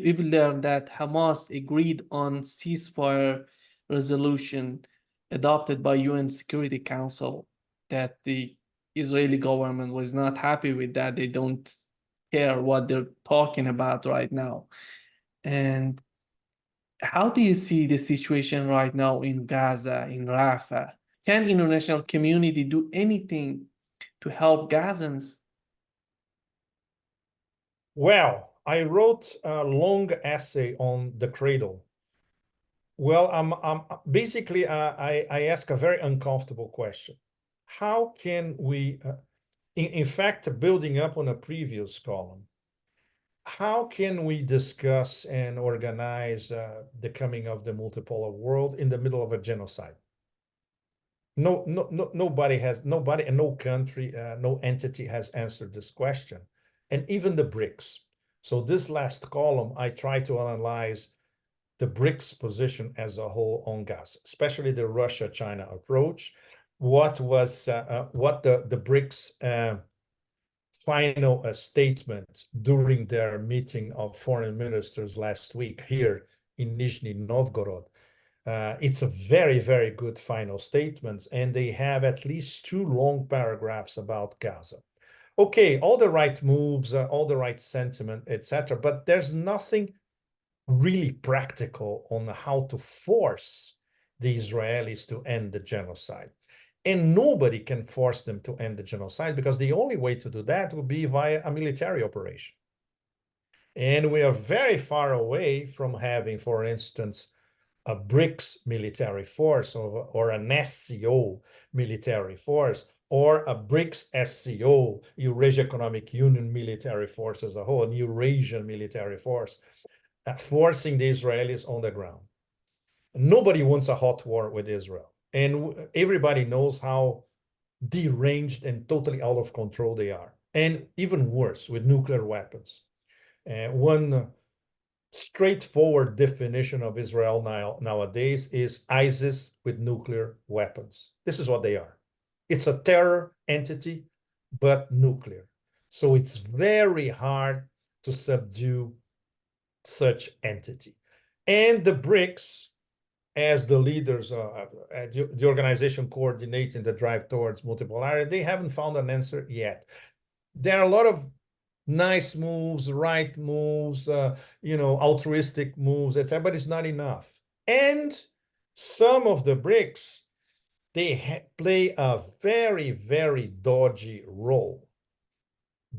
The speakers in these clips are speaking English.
we've learned that Hamas agreed on ceasefire resolution adopted by UN Security Council, that the Israeli government was not happy with that. They don't care what they're talking about right now. And how do you see the situation right now in Gaza, in Rafah? Can international community do anything to help Gazans? Well, I wrote a long essay on the cradle. Well, basically, I ask a very uncomfortable question. How can we, in fact, building up on a previous column, how can we discuss and organize the coming of the multipolar world in the middle of a genocide? Nobody and no country, no entity has answered this question, and even the BRICS. So this last column, I try to analyze the BRICS position as a whole on Gaza, especially the Russia-China approach. What the BRICS final statement during their meeting of foreign ministers last week here in Nizhny Novgorod. It's a very, very good final statement, and they have at least 2 long paragraphs about Gaza. Okay, all the right moves, all the right sentiment, etc., but there's nothing really practical on how to force the Israelis to end the genocide. And nobody can force them to end the genocide, because the only way to do that would be via a military operation. And we are very far away from having, for instance, a BRICS military force or an SCO military force, or a BRICS SCO, Eurasia Economic Union military force as a whole, an Eurasian military force, forcing the Israelis on the ground. Nobody wants a hot war with Israel. And everybody knows how deranged and totally out of control they are. And even worse, with nuclear weapons. One straightforward definition of Israel nowadays is ISIS with nuclear weapons. This is what they are. It's a terror entity, but nuclear. So it's very hard to subdue such entity. And the BRICS, as the leaders, the organization coordinating the drive towards multipolarity, they haven't found an answer yet. There are a lot of nice moves, right moves, altruistic moves, etc., but it's not enough. And some of the BRICS, they play a very, very dodgy role,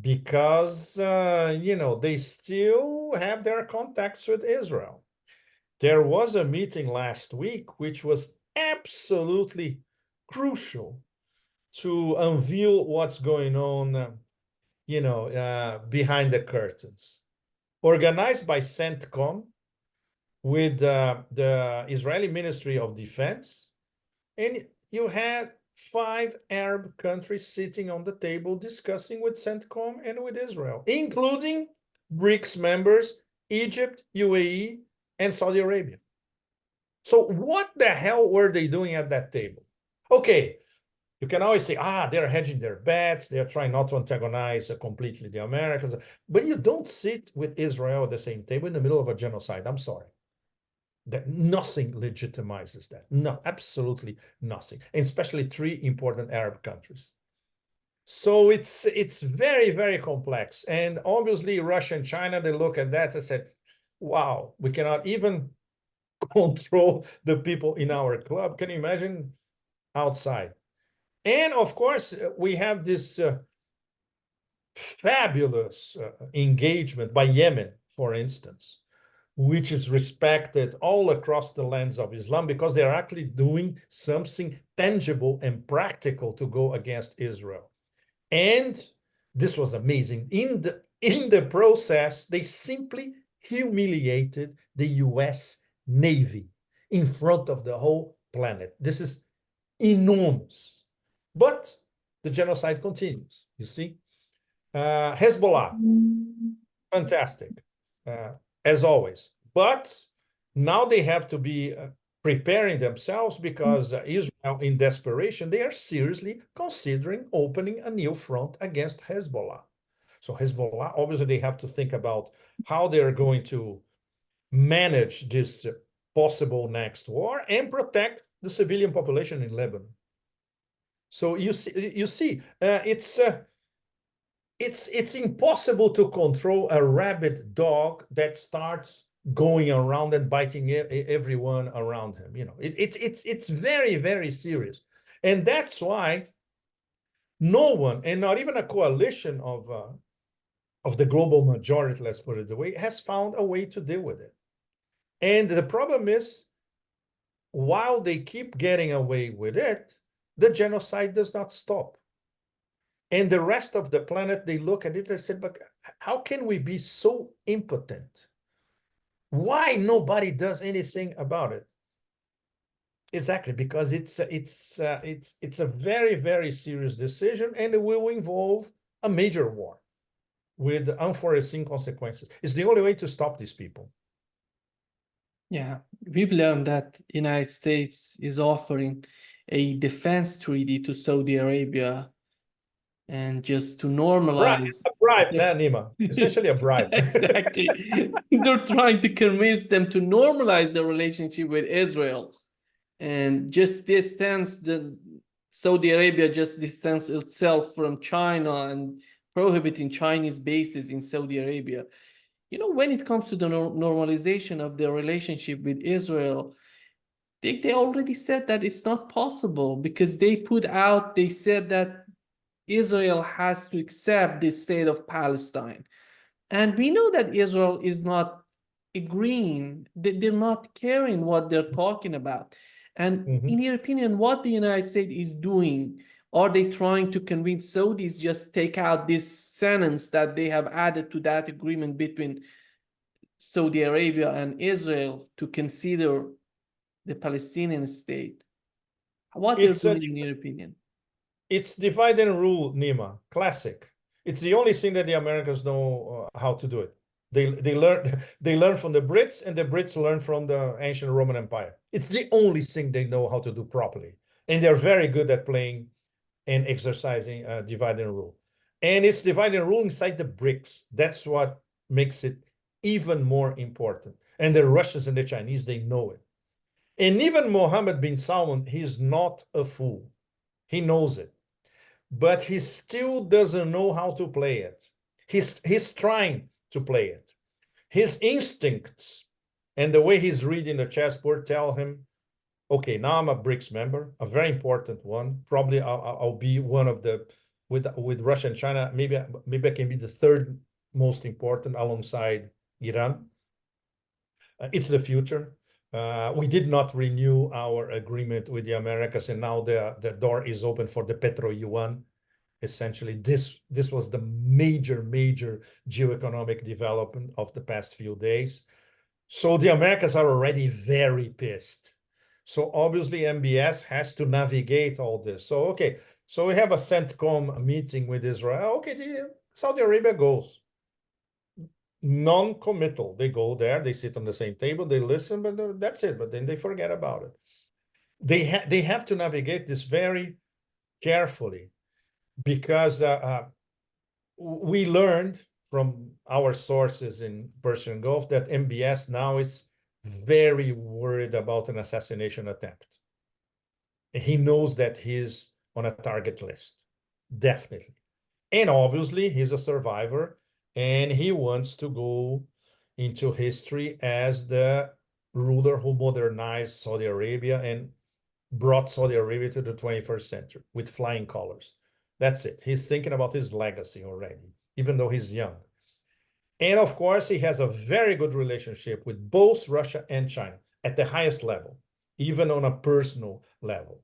because they still have their contacts with Israel. There was a meeting last week which was absolutely crucial to unveil what's going on behind the curtains, organized by CENTCOM with the Israeli Ministry of Defense. And you had 5 Arab countries sitting on the table discussing with CENTCOM and with Israel, including BRICS members, Egypt, UAE, and Saudi Arabia. So what the hell were they doing at that table? Okay, you can always say, they're hedging their bets, they're trying not to antagonize completely the Americans, but you don't sit with Israel at the same table in the middle of a genocide. I'm sorry. That nothing legitimizes that. No, absolutely nothing. And especially 3 important Arab countries. So it's very, very complex. And obviously Russia and China, they look at that and said, wow, we cannot even control the people in our club. Can you imagine outside? And of course, we have this fabulous engagement by Yemen, for instance, which is respected all across the lands of Islam, because they are actually doing something tangible and practical to go against Israel. And this was amazing. In the process, they simply humiliated the US Navy in front of the whole planet. This is enormous. But the genocide continues, you see. Hezbollah, fantastic, as always. But now they have to be preparing themselves, because Israel, in desperation, they are seriously considering opening a new front against Hezbollah. So Hezbollah, obviously, they have to think about how they're going to manage this possible next war and protect the civilian population in Lebanon. So it's impossible to control a rabid dog that starts going around and biting everyone around him. You know, it's very, very serious, and that's why no one, and not even a coalition of the global majority, let's put it the way, has found a way to deal with it. And the problem is, while they keep getting away with it, the genocide does not stop. And the rest of the planet, they look at it and said, but how can we be so impotent? Why nobody does anything about it? Exactly, because it's a very, very serious decision, and it will involve a major war with unforeseen consequences. It's the only way to stop these people. Yeah, we've learned that United States is offering a defense treaty to Saudi Arabia, and just to normalize A bribe, Nima. Essentially a bribe. exactly. They're trying to convince them to normalize the relationship with Israel, and just distance the Saudi Arabia just distance itself from China and prohibiting Chinese bases in Saudi Arabia. You know, when it comes to the normalization of their relationship with Israel, they already said that it's not possible, because they said that Israel has to accept the state of Palestine. And we know that Israel is not agreeing, they're not caring what they're talking about. And in your opinion, what the United States is doing, are they trying to convince Saudis just take out this sentence that they have added to that agreement between Saudi Arabia and Israel to consider the Palestinian state? What they're It's doing, in your opinion? it's divide and rule, Nima. Classic. It's the only thing that the Americans know how to do it. They learn from the Brits, and the Brits learn from the ancient Roman Empire. It's the only thing they know how to do properly, and they're very good at playing and exercising divide and rule. And it's divide and rule inside the BRICS. That's what makes it even more important. And the Russians and the Chinese, they know it. And even Mohammed bin Salman, he's not a fool. He knows it, but he still doesn't know how to play it. He's trying to play it. His instincts and the way he's reading the chessboard tell him, okay, now I'm a BRICS member, a very important one. Probably I'll be one of the, with Russia and China, maybe I can be the third most important alongside Iran. It's the future. We did not renew our agreement with the Americas, and now the door is open for the petro yuan. Essentially, this was the major geoeconomic development of the past few days. So the Americans are already very pissed. So obviously MBS has to navigate all this. So okay, so we have a CENTCOM meeting with Israel. Okay, Saudi Arabia goes non-committal. They go there, they sit on the same table, they listen, but that's it. But then they forget about it. They have to navigate this very carefully, because we learned from our sources in Persian Gulf that MBS now is very worried about an assassination attempt. He knows that he's on a target list, definitely. And obviously, he's a survivor, and he wants to go into history as the ruler who modernized Saudi Arabia and brought Saudi Arabia to the 21st century with flying colors. That's it. He's thinking about his legacy already, even though he's young. And of course, he has a very good relationship with both Russia and China at the highest level, even on a personal level.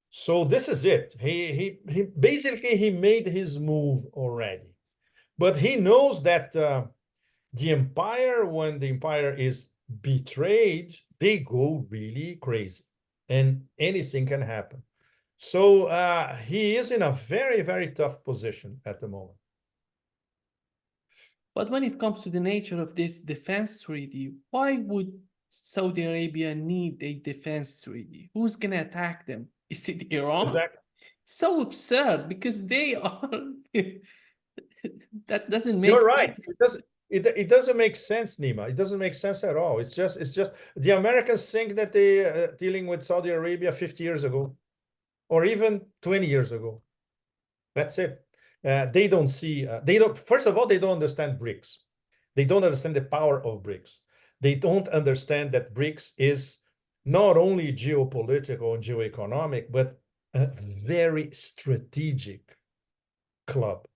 So this is it. He basically he made his move already, but he knows that the empire, when the empire is betrayed, they go really crazy, and anything can happen. So he is in a very, very tough position at the moment. But when it comes to the nature of this defense treaty, why would Saudi Arabia need a defense treaty? Who's going to attack them? Is it Iran? Exactly. So absurd, because they are. That doesn't make You're right. sense. It doesn't make sense, Nima. It doesn't make sense at all. It's just the Americans think that they dealing with Saudi Arabia 50 years ago, or even 20 years ago. That's it. They don't see. They don't. First of all, they don't understand BRICS. They don't understand the power of BRICS. They don't understand that BRICS is not only geopolitical and geoeconomic, but a very strategic club.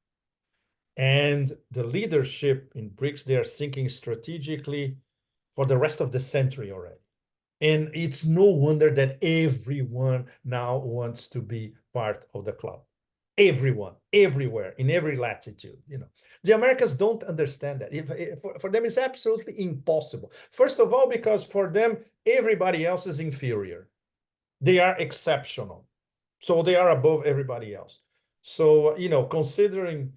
And the leadership in BRICS, they are thinking strategically for the rest of the century already. And it's no wonder that everyone now wants to be part of the club. Everyone, everywhere, in every latitude. The Americans don't understand that. For them, it's absolutely impossible. First of all, because for them, everybody else is inferior. They are exceptional. So they are above everybody else. So, considering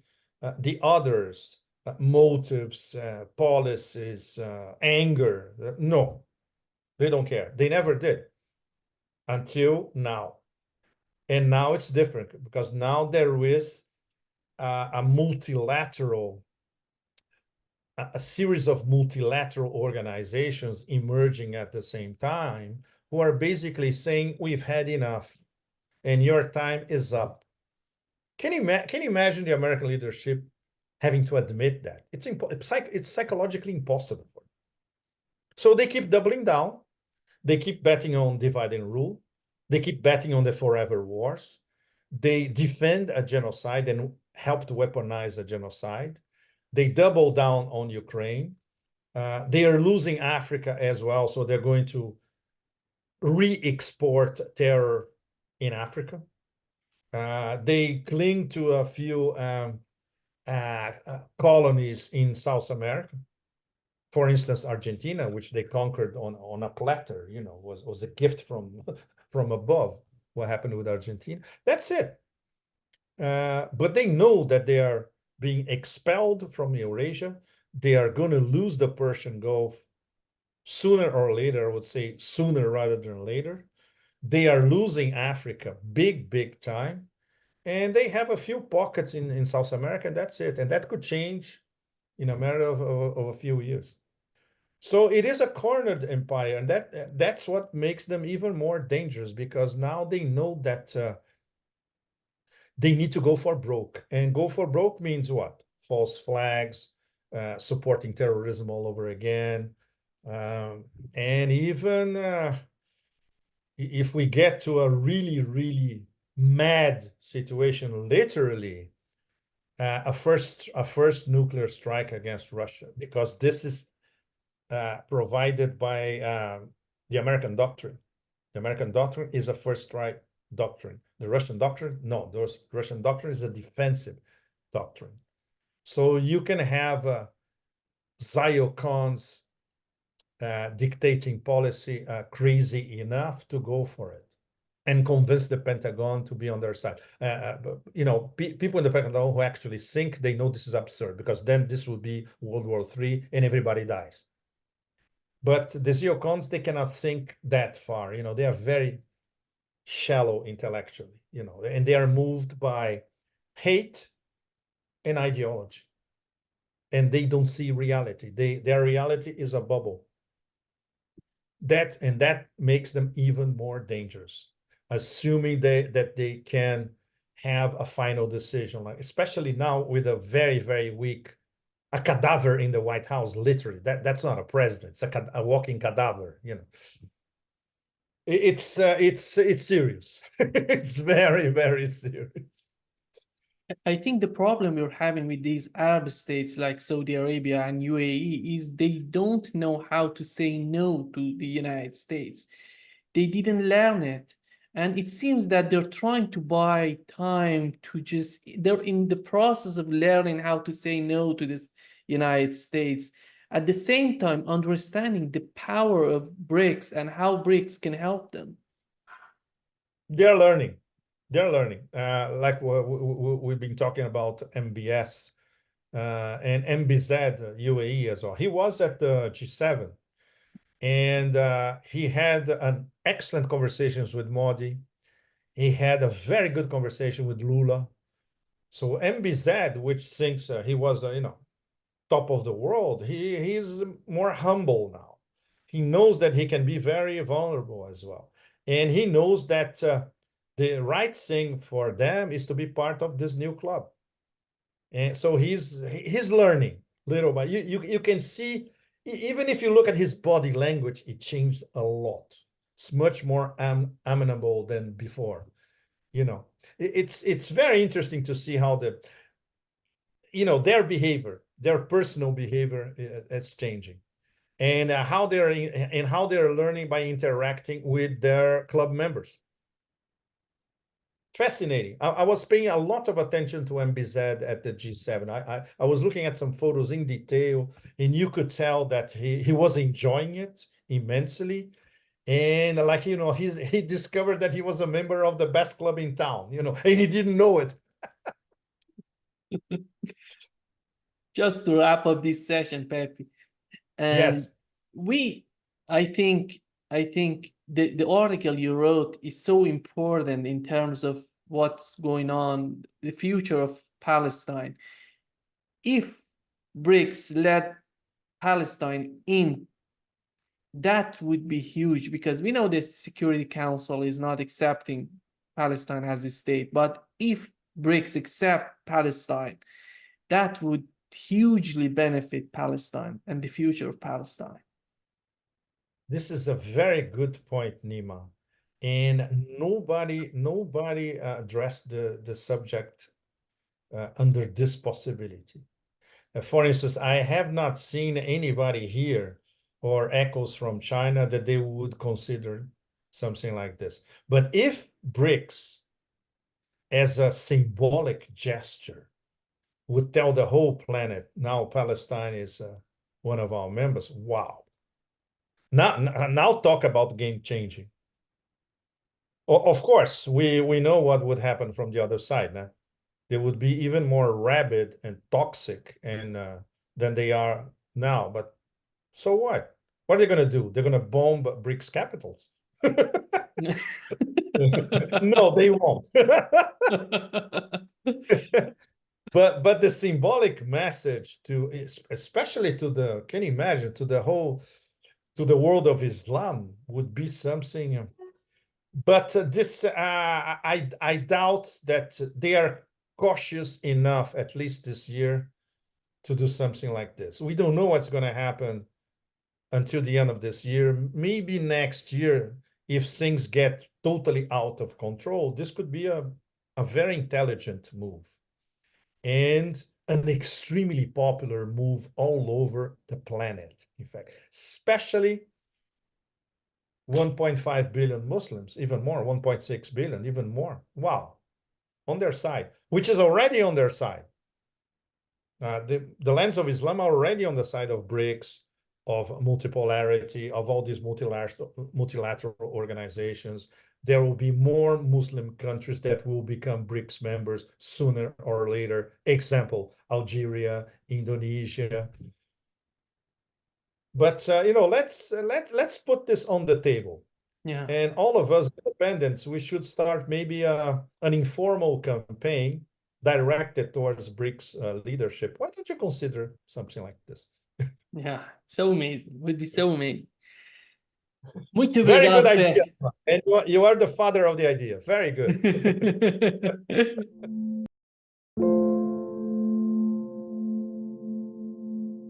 the others' motives, policies, anger, no, they don't care. They never did until now. And now it's different because now there is a multilateral, a series of multilateral organizations emerging at the same time who are basically saying, we've had enough and your time is up. Can you imagine the American leadership having to admit that? It's psychologically impossible for them. So they keep doubling down. They keep betting on divide and rule. They keep betting on the forever wars. They defend a genocide and help to weaponize a genocide. They double down on Ukraine. They are losing Africa as well, so they're going to re-export terror in Africa. They cling to a few colonies in South America. For instance, Argentina, which they conquered on a platter, was a gift from above. What happened with Argentina? That's it. But they know that they are being expelled from Eurasia. They are going to lose the Persian Gulf sooner or later. I would say sooner rather than later. They are losing Africa big time. And they have a few pockets in South America, and that's it. And that could change in a matter of a few years. So it is a cornered empire, and that's what makes them even more dangerous, because now they know that they need to go for broke. And go for broke means what? False flags, supporting terrorism all over again. And even if we get to a really mad situation, literally, a first nuclear strike against Russia, because this is provided by the American doctrine. The American doctrine is a first strike doctrine. The Russian doctrine, no, the Russian doctrine is a defensive doctrine. So you can have Zyocons dictating policy crazy enough to go for it and convince the Pentagon to be on their side. People in the Pentagon who actually think they know this is absurd, because then this would be World War III and everybody dies. But the Zyocons, they cannot think that far. They are very shallow intellectually, and they are moved by hate and ideology. And they don't see reality. Their reality is a bubble. That makes them even more dangerous, assuming that they can have a final decision, like especially now with a very weak, a cadaver in the White House. Literally, that's not a president; it's a walking cadaver. It's serious. It's very serious. I think the problem you're having with these Arab states like Saudi Arabia and UAE is they don't know how to say no to the United States. They didn't learn it. And it seems that they're trying to buy time they're in the process of learning how to say no to the United States. At the same time, understanding the power of BRICS and how BRICS can help them. They're learning. Like we've been talking about MBS and MBZ UAE as well. He was at the G7, and he had an excellent conversations with Modi. He had a very good conversation with Lula. So MBZ, which thinks he was, top of the world, he's more humble now. He knows that he can be very vulnerable as well. And he knows that the right thing for them is to be part of this new club. And so he's learning little by you can see, even if you look at his body language, it changed a lot. It's much more amenable than before. You know, it's very interesting to see how their behavior, their personal behavior is changing, and how they're learning by interacting with their club members. Fascinating. I was paying a lot of attention to MBZ at the G7. I was looking at some photos in detail, and you could tell that he was enjoying it immensely. And like, he discovered that he was a member of the best club in town, and he didn't know it. Just to wrap up this session, Pepe, and Yes. I think the article you wrote is so important in terms of what's going on, the future of Palestine. If BRICS let Palestine in, that would be huge, because we know the Security Council is not accepting Palestine as a state. But if BRICS accept Palestine, that would hugely benefit Palestine and the future of Palestine. This is a very good point, Nima. And nobody addressed the subject under this possibility. For instance, I have not seen anybody here or echoes from China that they would consider something like this. But if BRICS, as a symbolic gesture, would tell the whole planet, now Palestine is one of our members, wow. Now talk about game changing. Of course, we know what would happen from the other side. Nah? They would be even more rabid and toxic than they are now. But so what? What are they going to do? They're going to bomb BRICS capitals. No, they won't. But the symbolic message especially can you imagine, to the world of Islam would be something. But I doubt that they are cautious enough, at least this year, to do something like this. We don't know what's going to happen until the end of this year. Maybe next year, if things get totally out of control, this could be a very intelligent move and an extremely popular move all over the planet, in fact, especially 1.5 billion Muslims, even more, 1.6 billion, even more. Wow. On their side, which is already on their side. The lands of Islam are already on the side of BRICS, of multipolarity, of all these multilateral organizations. There will be more Muslim countries that will become BRICS members sooner or later. Example, Algeria, Indonesia. But let's put this on the table. Yeah. And all of us independents, we should start maybe an informal campaign directed towards BRICS leadership. Why don't you consider something like this? Yeah, so amazing. Would be so amazing. Muito Very good obrigado, idea. Pepe. And you are the father of the idea. Very good.